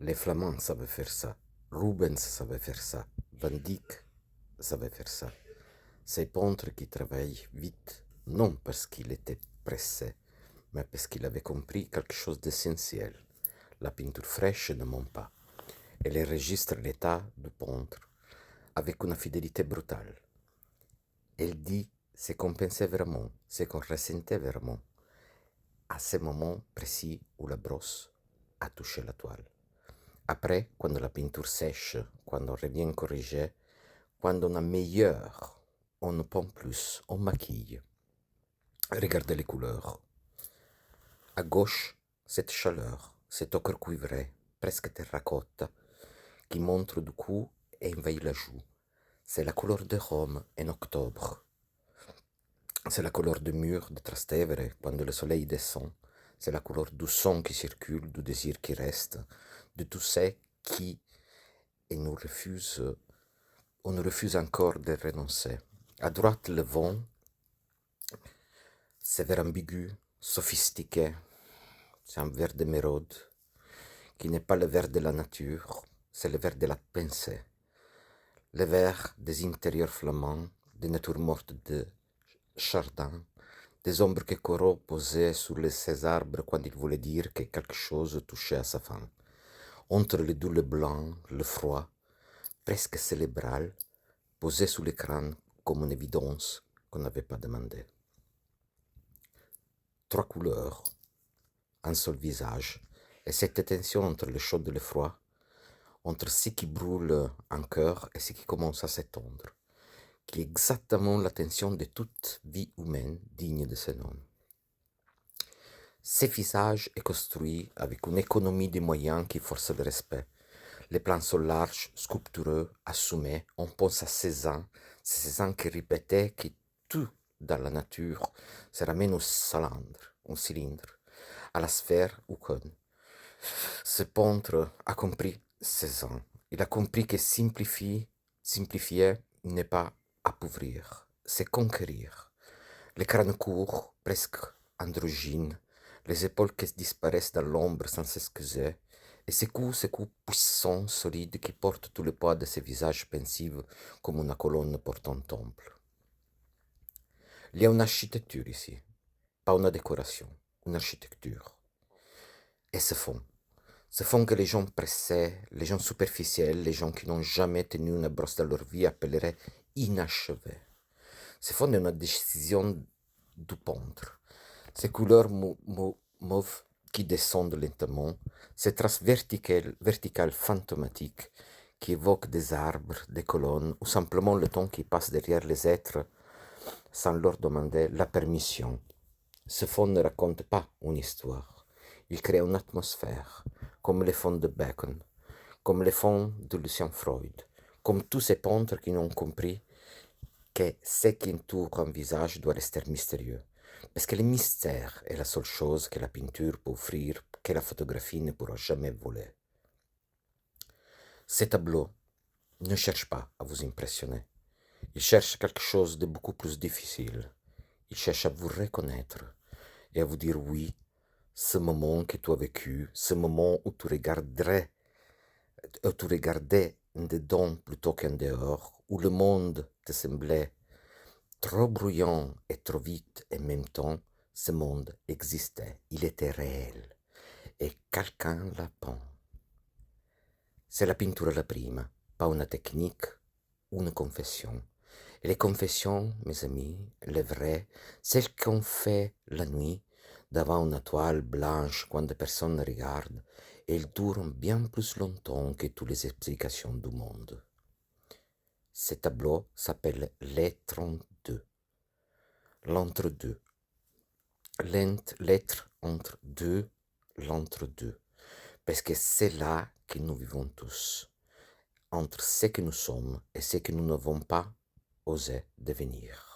Les Flamands savaient faire ça. Rubens savait faire ça. Van Dyck savait faire ça. Ces peintres qui travaillent vite, non parce qu'il était pressé, mais parce qu'il avait compris quelque chose d'essentiel. La peinture fraîche ne ment pas. Elle enregistre l'état du peintre avec une fidélité brutale. Elle dit ce qu'on pensait vraiment, ce qu'on ressentait vraiment, à ce moment précis où la brosse a touché la toile. Après, quand la peinture sèche, quand on revient corriger, quand on a meilleur, on ne peint plus, on maquille. Regardez les couleurs. À gauche, cette chaleur, cet ocre cuivré, presque terracotta, qui montre du cou et envahit la joue. C'est la couleur de Rome en octobre. C'est la couleur du mur de Trastevere quand le soleil descend. C'est la couleur du son qui circule, du désir qui reste, de tout ce qui et on nous refuse encore de renoncer. À droite, le vent, c'est vert ambigu, sophistiqué, c'est un vert d'émeraude, qui n'est pas le vert de la nature, c'est le vert de la pensée. Le vert des intérieurs flamands, des natures mortes de Chardin, des ombres que Corot posait sur ces arbres quand il voulait dire que quelque chose touchait à sa fin. Entre les doux le blanc, le froid, presque cérébral, posé sous l'écran comme une évidence qu'on n'avait pas demandé. Trois couleurs, un seul visage, et cette tension entre le chaud et le froid, entre ce qui brûle en cœur et ce qui commence à s'étendre, qui est exactement la tension de toute vie humaine digne de ce nom. Ce visage est construit avec une économie de moyens qui force le respect. Les plans sont larges, sculptureux, assumés. On pense à Cézanne qui répétait que tout dans la nature se ramène au cylindre, à la sphère ou cône. Ce peintre a compris Cézanne. Il a compris que simplifier n'est pas appauvrir, c'est conquérir. Les crânes courts, presque androgynes, les épaules qui disparaissent dans l'ombre sans s'excuser, et ces coups puissants, solides, qui portent tout le poids de ces visages pensifs comme une colonne porte un temple. Il y a une architecture ici, pas une décoration, une architecture. Et ce fond que les gens pressés, les gens superficiels, les gens qui n'ont jamais tenu une brosse dans leur vie appelleraient inachevé. Ce fond est une décision du peintre. Ces couleurs mauves qui descendent lentement, ces traces verticales fantomatiques qui évoquent des arbres, des colonnes, ou simplement le temps qui passe derrière les êtres sans leur demander la permission. Ce fond ne raconte pas une histoire. Il crée une atmosphère, comme les fonds de Bacon, comme les fonds de Lucien Freud, comme tous ces peintres qui n'ont compris que ce qui entoure un visage doit rester mystérieux. Parce que le mystère est la seule chose que la peinture peut offrir, que la photographie ne pourra jamais voler. Ces tableaux ne cherchent pas à vous impressionner. Ils cherchent quelque chose de beaucoup plus difficile. Ils cherchent à vous reconnaître et à vous dire oui, ce moment que tu as vécu, ce moment où tu regardais dedans plutôt qu'en dehors, où le monde te semblait trop bruyant et trop vite en même temps, ce monde existait, il était réel, et quelqu'un l'a peint. C'est la peinture la prima, pas une technique, une confession. Et les confessions, mes amis, les vraies, celles qu'on fait la nuit, devant une toile blanche quand personne ne regarde, elles durent bien plus longtemps que toutes les explications du monde. Ce tableau s'appelle Les 32. L'entre-deux. L'être entre deux, l'entre-deux. Parce que c'est là que nous vivons tous. Entre ce que nous sommes et ce que nous n'avons pas osé devenir.